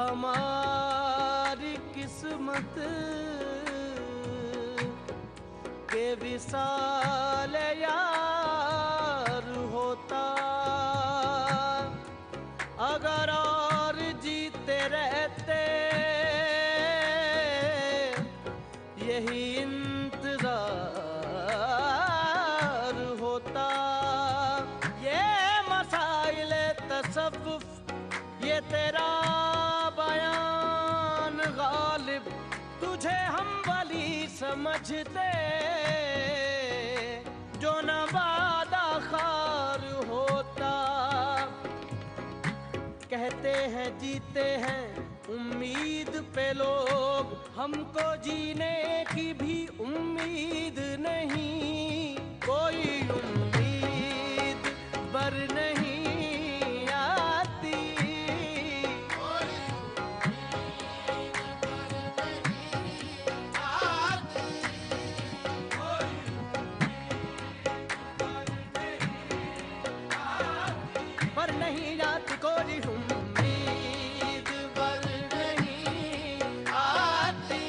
हमारी किस्मत के विसाल यार होता, अगर और जीते रहते यही इंतजार होता। ये मसाइले तसव्वुफ, ये तेरा बयान गालिब, तुझे हम वली समझते जो न वादा खार होता। कहते हैं जीते हैं उम्मीद पे लोग, हमको जीने की भी उम्मीद नहीं। कोई उम्मीद बर नहीं आती, पर नहीं आती कोई उम्मीद बर नहीं आती।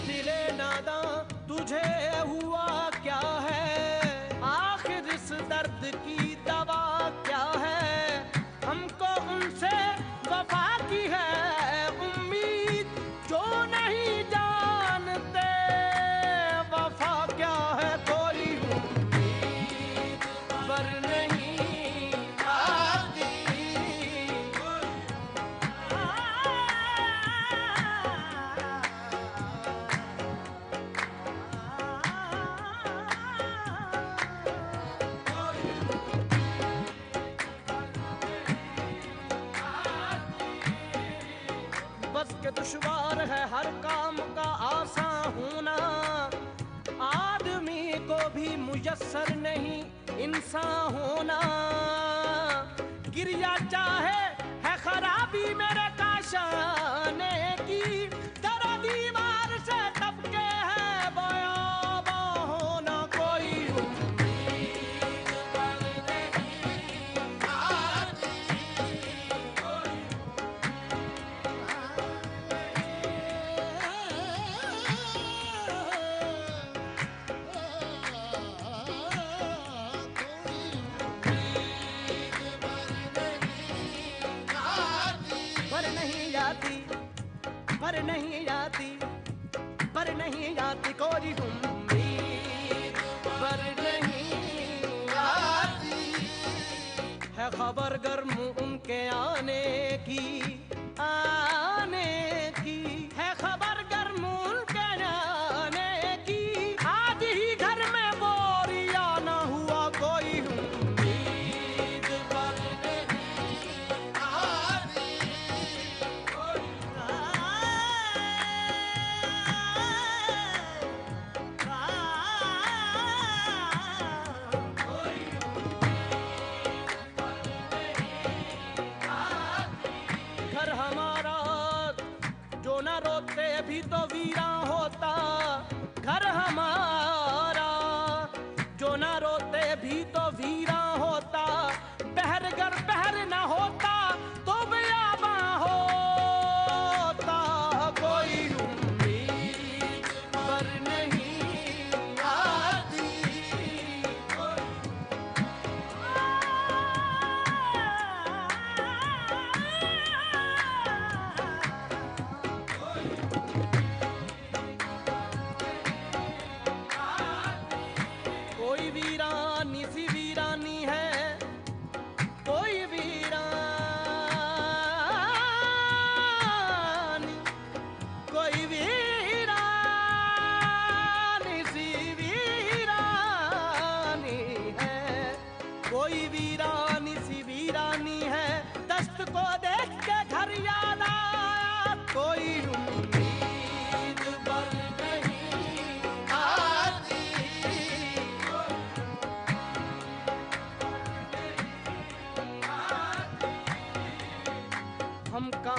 दिले नादा तुझे हुआ क्या है, आखिर इस दर्द की दवा क्या है। हमको उनसे वफा की है उम्मीद, जो नहीं जानते वफा क्या है। कोई उम्मीद पर नहीं आती, बस के दुश्वार है हर काम का आसान होना, आदमी को भी मुयस्सर नहीं इंसान होना। गिरिया चाहे है खराबी मेरे काशाने की, तेरा दीवार से टपके है बयाबा होना। कोई उम्मीद पर नहीं आती, पर नहीं आती, पर नहीं आती, पर नहीं आती कोई उम्मीद पर नहीं आती। है खबर गर्म उनके आने की, आने की है खबर गर्म उनके आने की। आज ही घर में बोरिया ना हुआ, कोई उम्मीद पर नहीं आती।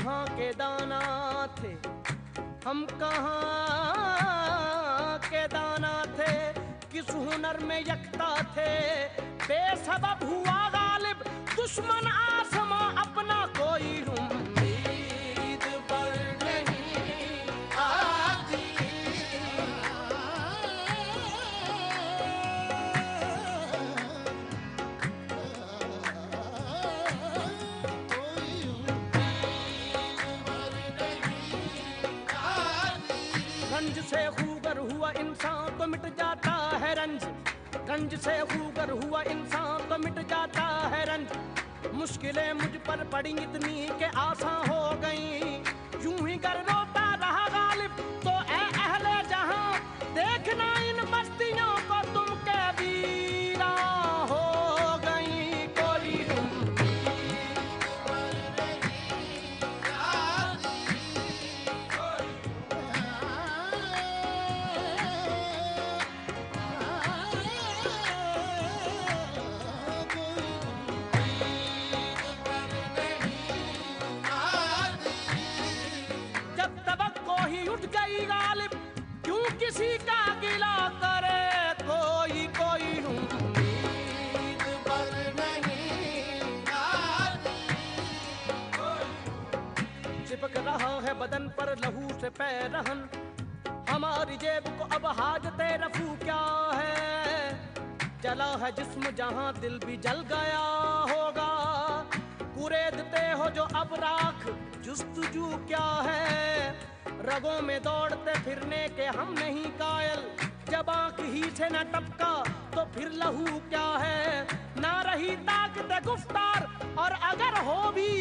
कहाँ के दाना थे, हम कहाँ के दाना थे, किस हुनर में यकता थे। बेसबब हुआ गालिब दुश्मन आसमां अपना, कोई उम्मीद पर नहीं आती। रंज से खूगर हुआ इंसान तो मिट जाता है रंज, रंज से खूगर हुआ इंसान तो मिट जाता है रंज। मुश्किलें मुझ पर पड़ी इतनी के आसान हो गई, यूं ही कर रोता रहा गालिब तो ए अहले जहां, देखना इन बस्तियों को तुम के वीरा हो गई। कोई उठ गई गालिब, क्यों किसी का गिला करे कोई, कोई उम्मीद पर नहीं आती। चिपक रहा है बदन पर लहू से पैरहन, हमारी जेब को अब हाजते रफू क्या है। जला है जिस्म जहां दिल भी जल गया होगा, कुरेदते हो जो अब राख जुस्तजू क्या है। रगों में दौड़ते फिरने के हम नहीं कायल, जब आंख ही से न टपका तो फिर लहू क्या है। ना रही ताकत गुफ्तार और अगर हो भी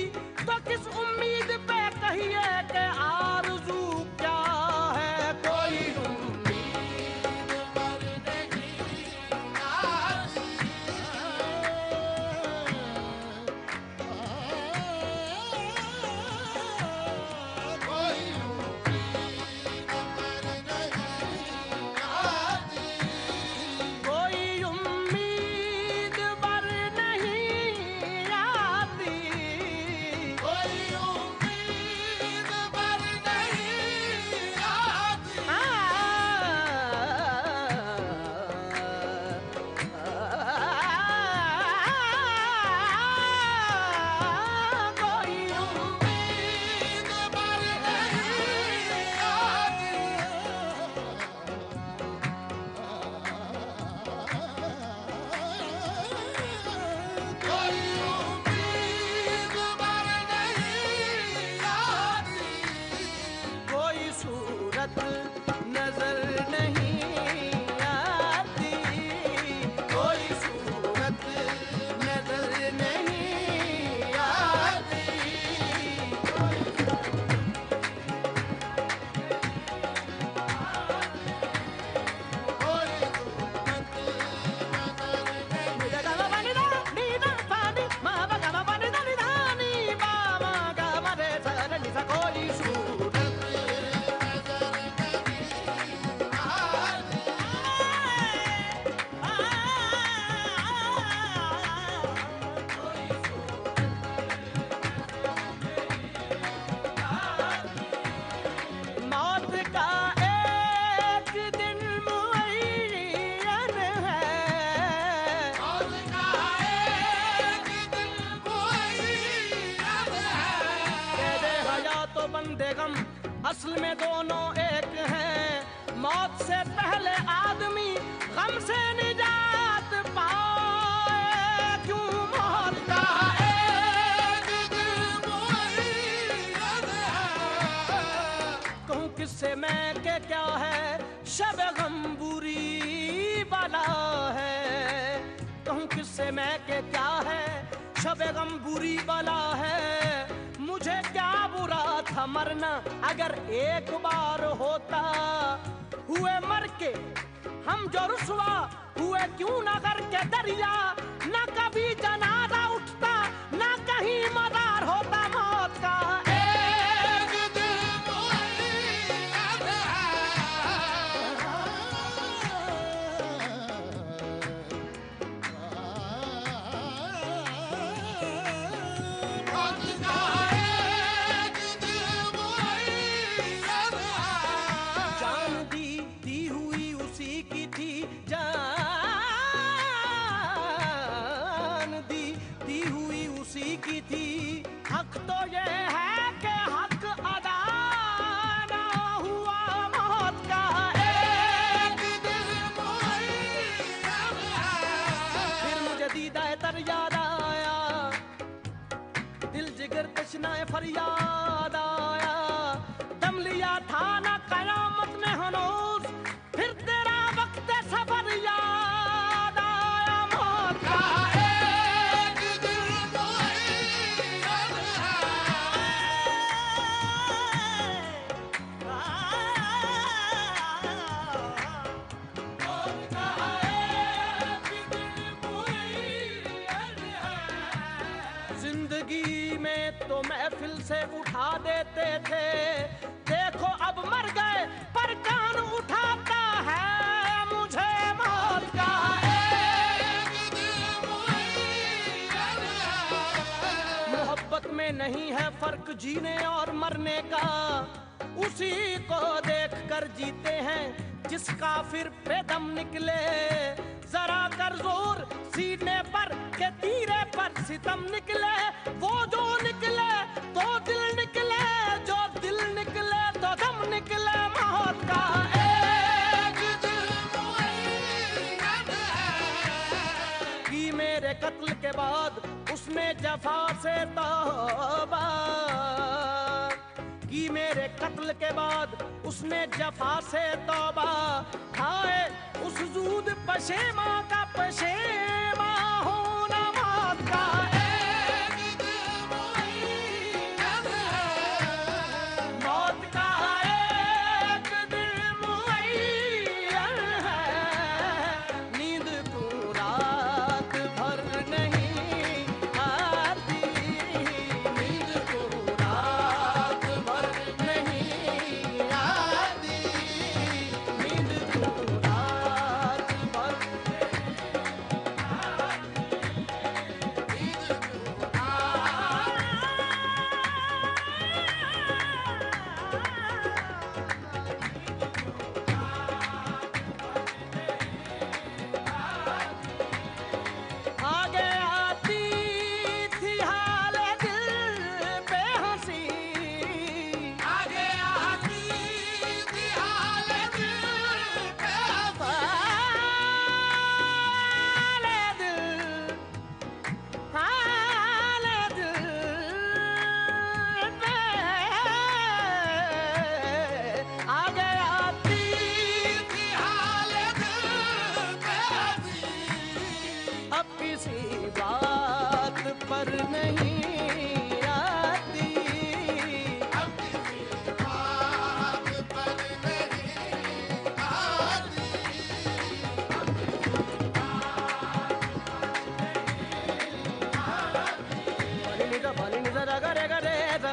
तो किस उम्मीद पे कहिए कि आरज़ू क्या है। कोई उम्मीद पर नहीं आती। असल में दोनों एक हैं, मौत से पहले आदमी गम से निजात पाए। क्यों मौत का एक दिन मुअय्यन है, कहूँ किससे मैं के क्या है, शब गम बुरी बला है। कहूँ किससे मैं के क्या है, शब गम बुरी बला है। मुझे क्या बुरा था मरना अगर एक बार होता, हुए मर के हम जो रुसवा हुए क्यों ना करके दरिया। ना कभी जनाजा उठता ना कहीं मदार होता, मौत का एक दिन मुअय्यन है। इतना फरियाद आया, दम लिया था ना कयामत ने हनूज, फिर तेरा वक्त सफर याद आया। मौत का एक दिल मुअय्यन है। जिंदगी में तो महफिल से उठा देते थे, देखो अब मर गए पर कान उठाता है मुझे। मौत का एक दिल मुअय्यन है। मोहब्बत में नहीं है फर्क जीने और मरने का, उसी को देख कर जीते हैं जिस काफिर पे दम निकले। जरा कर जोर सीने पर के तीरे पर सितम निकले, वो जो निकले तो दिल निकले, जो दिल निकले तो दम निकले। मौत का एक दिल मुअय्यन है। कि मेरे कत्ल के बाद उसने जफा से तौबा, कि मेरे कत्ल के बाद उसने जफा से तौबा, हाय उस जूद पशेमा का पशेमा होना। मौत का एक दिल मुअय्यन है। मौत का एक दिल मुअय्यन है। नींद को रात भर नहीं आती, नींद को रात भर नहीं आती, नींद को रात भर आगे आती थी हाले दिल पे हंसी, आगे आती थी हाले दिल पे हाले दिल, हाले दिल पे आगे आती थी हाले दिल पे हंसी। अब किसी बात पर नहीं आती, अब किसी बात पर नहीं आती। बालिनी दा गा रे गा रे दा,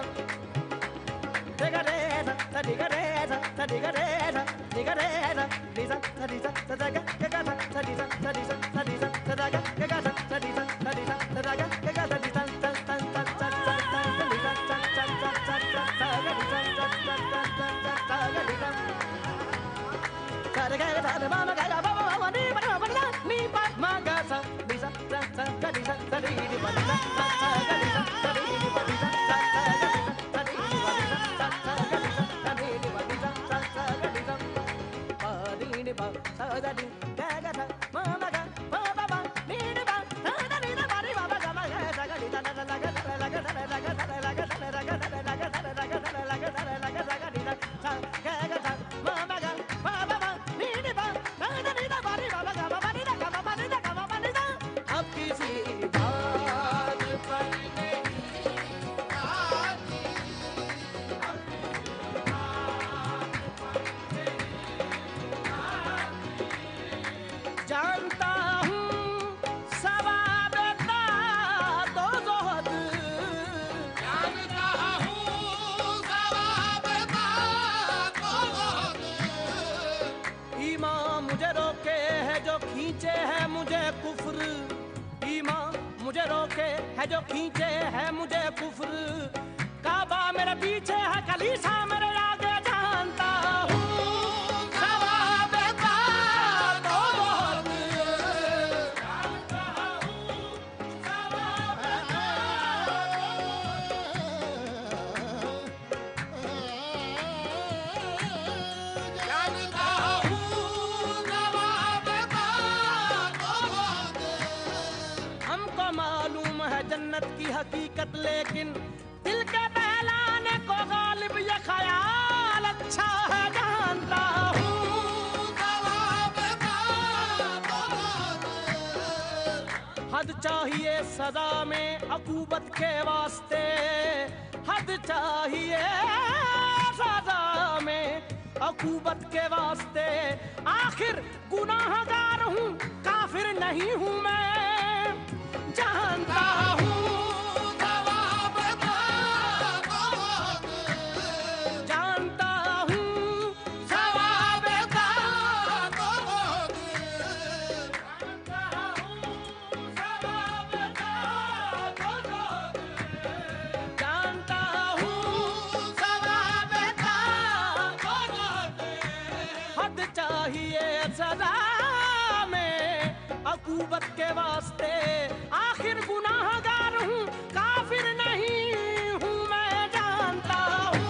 रे गा रे दा, ता डी गा रे दा, ता डी गा रे दा, डी गा रे दा, डी सा ता डी सा ता दा गा गा दा, ता डी सा ता डी सा ता डी सा ता दा गा गा दा, ता डी सा ता डी सा ता दा गा गा दा, डी सा ता ता ता ता ता ता डी सा ता ता ता ता ता ता गा डी सा ता ता ता ता ता गा डी सा ता रे गा दा रे मा मा गा गा बा बा मा नी बा मा नी नी बा मा गा सा डी सा ता ता गा डी सा ता डी डी बा डी सा ता ता गा डी सा ता डी डी बा डी सा ता ता गा डी सा ता डी डी बा डी सा ता ता गा डी सा ता डी डी बा डी सा ता ता गा डी सा बा डी डी बा ता दा डी गा गा धा मा मा गा बा बा बा नी डी बा ता दा नी दा बा डी बा बा गा मा गा धा गा डी ता दा ला गा धा ला गा धा ला गा धा ला गा धा ला गा धा ला गा धा ला गा धा ला गा धा ला गा धा गा डी दा ता गा गा धा मा मा गा बा बा बा नी डी बा ता दा नी दा बा डी बा बा गा बा डी दा गा बा डी दा गा बा डी दा। अब किसी बात पर नहीं आती, जानता हूँ सवाब का तो जोहद, जानता हूँ सवाब का तो जोहद। ईमान मुझे रोके है जो खींचे है मुझे कुफ्र, ईमान मुझे रोके है जो खींचे है मुझे कुफ्र। काबा मेरे पीछे है कलीसा मेरे आगे, जानता हूँ सवाब का तो बहुत, जानता हूँ सवाब का। जानता हूँ सवाब का तो बहुत। हमको मालूम है जन्नत की हकीकत, लेकिन दिल के को गालिब ये ख्याल अच्छा है जानता हूँ, हद चाहिए सदा में अकूबत के वास्ते, हद चाहिए सदा में अकूबत के वास्ते। आखिर गुनाहगार हूँ, काफिर नहीं हूँ मैं, जानता हूँ जानता हूँ सवाब का, जानता हूँ सवाब का, हद चाहिए सदा में अकूबत के वास्ते। आखिर गुनाहगार हूँ, काफिर नहीं हूँ मैं, जानता हूँ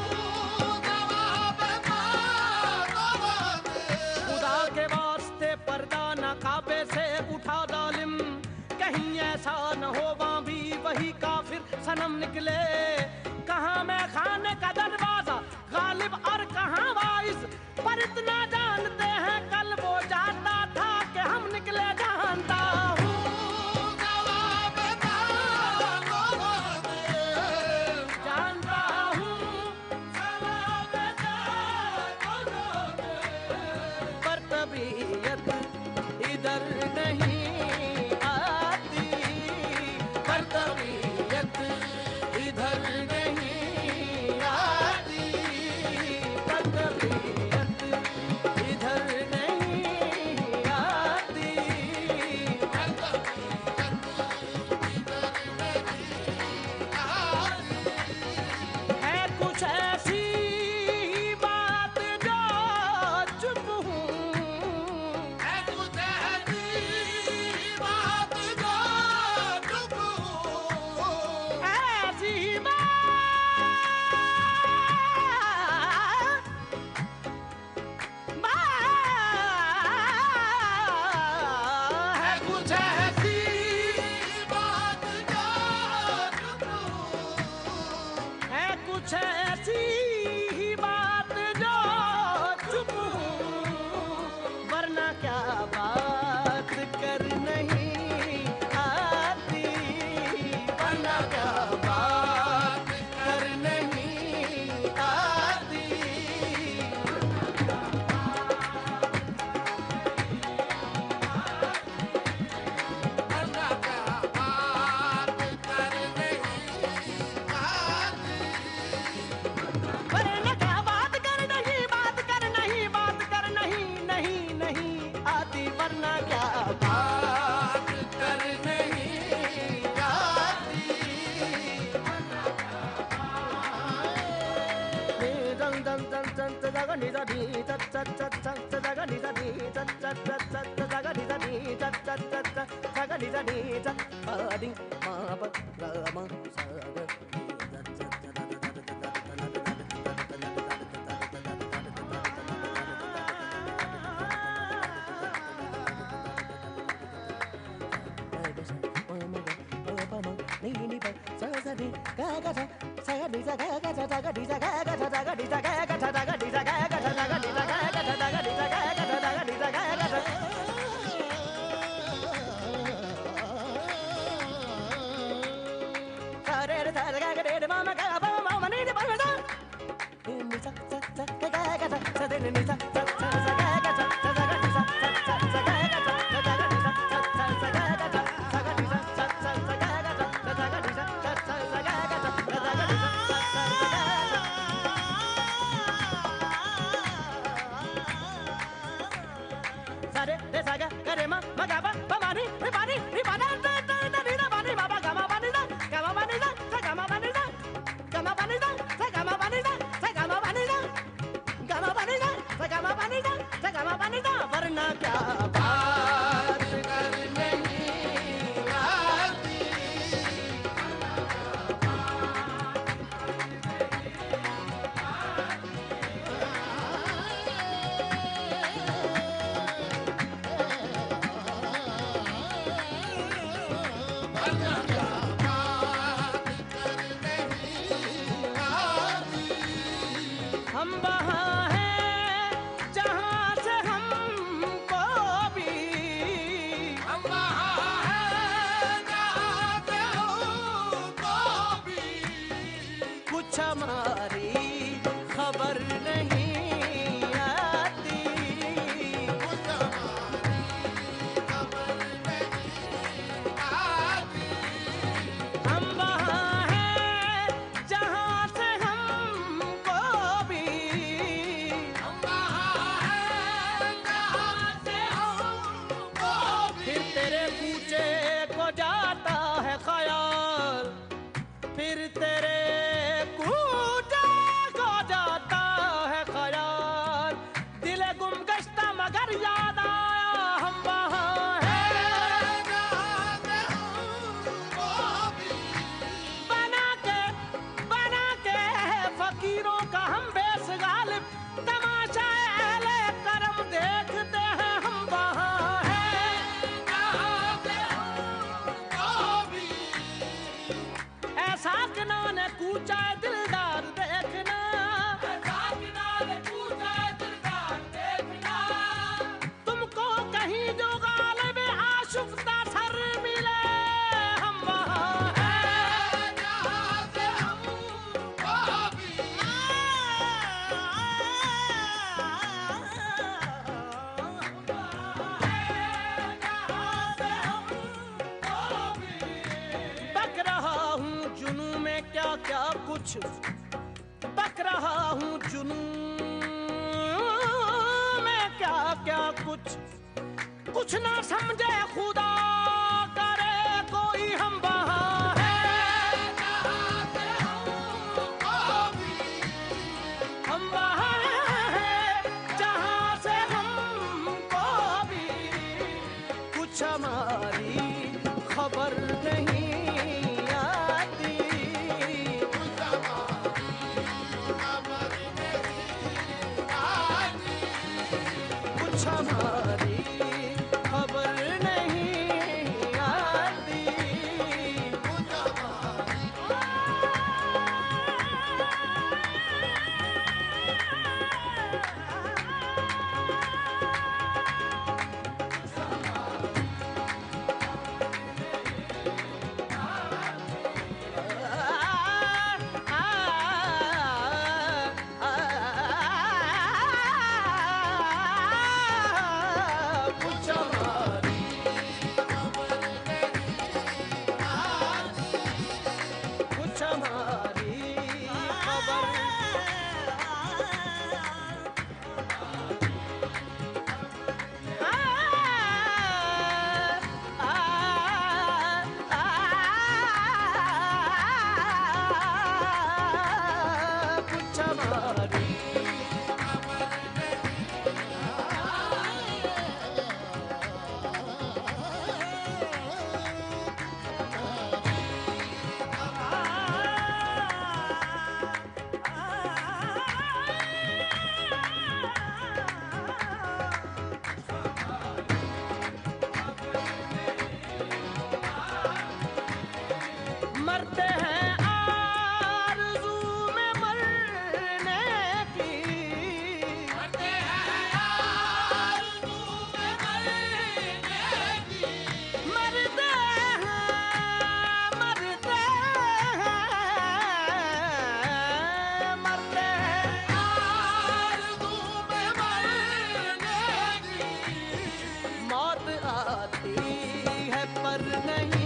खुदा के वास्ते पर्दा न काबे से उठा जालिम, कहीं ऐसा न हो वहाँ भी वही काफिर सनम निकले। कहाँ मैं खाने का दरवाजा गालिब और कहाँ वाइस, पर इतना जानते हैं कल वो जाता था कि हम निकले, जानता हूँ जानता हूँ पर तबीयत इधर नहीं आती, पर तबीयत इधर नहीं आती, पर तबीयत इधर नहीं आती, है कुछ ऐसी बात जो चुप हूँ, ऐसी बात है कुछ ऐसी है कुछ ऐसी बात जो चुप हूँ, वरना क्या बात कर नहीं आती, वरना क्या बात कर नहीं आती। वरना क्या बात कर नहीं, बात कर नहीं, बात कर नहीं, नहीं नहीं आती, वरना क्या बात कर नहीं आती। दं दं दं दं तगा निदा दी तत तत तत तत तगा निदा दी तत तत तत तत तगा निदा दी तत तत तत तगा निदा दी तत आदि मा प ग म सा ग वरना क्या बात कर नहीं आती। पूछा है दिलदार देखना, तुमको कहीं जो गालिब आशुफ्ता सर मिले, हम वहाँ हैं जहाँ से हमको भी तक रहा हूँ जुनून में क्या क्या कुछ, तक रहा हूँ जुनून में क्या क्या कुछ ना समझे खुदा करे कोई, हम वहाँ हैं जहाँ से हमको भी, हम वहाँ हैं जहाँ से हमको भी कुछ हमारी खबर नहीं आती, कुछ हमारी खबर नहीं आती, कुछ हमारी खबर नहीं आती, कुछ मरते हैं आरज़ू में मरने की, मरते हैं आरज़ू में मरने की, मरते हैं मरते हैं आरज़ू में मरने की, मौत आती है पर नहीं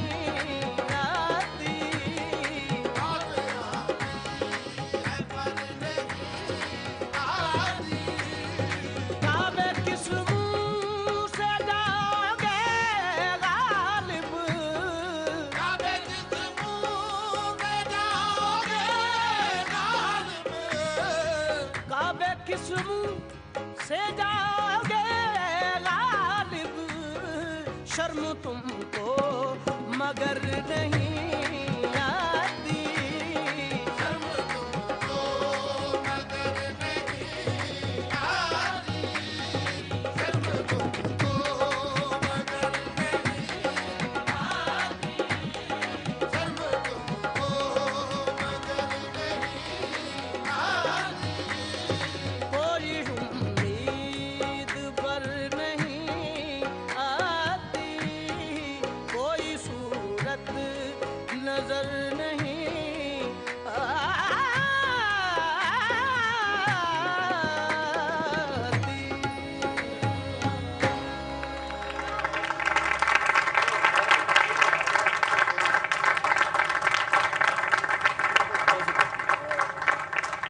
किस मुंह से जाओगे गालिब, शर्म तुमको मगर नहीं आती, शर्म तुमको मगर नहीं आती, शर्म तुमको मगर नहीं आती, शर्म तुमको मगर नहीं आती, कोई उम्मीद पर नहीं आती, कोई सूरत नजर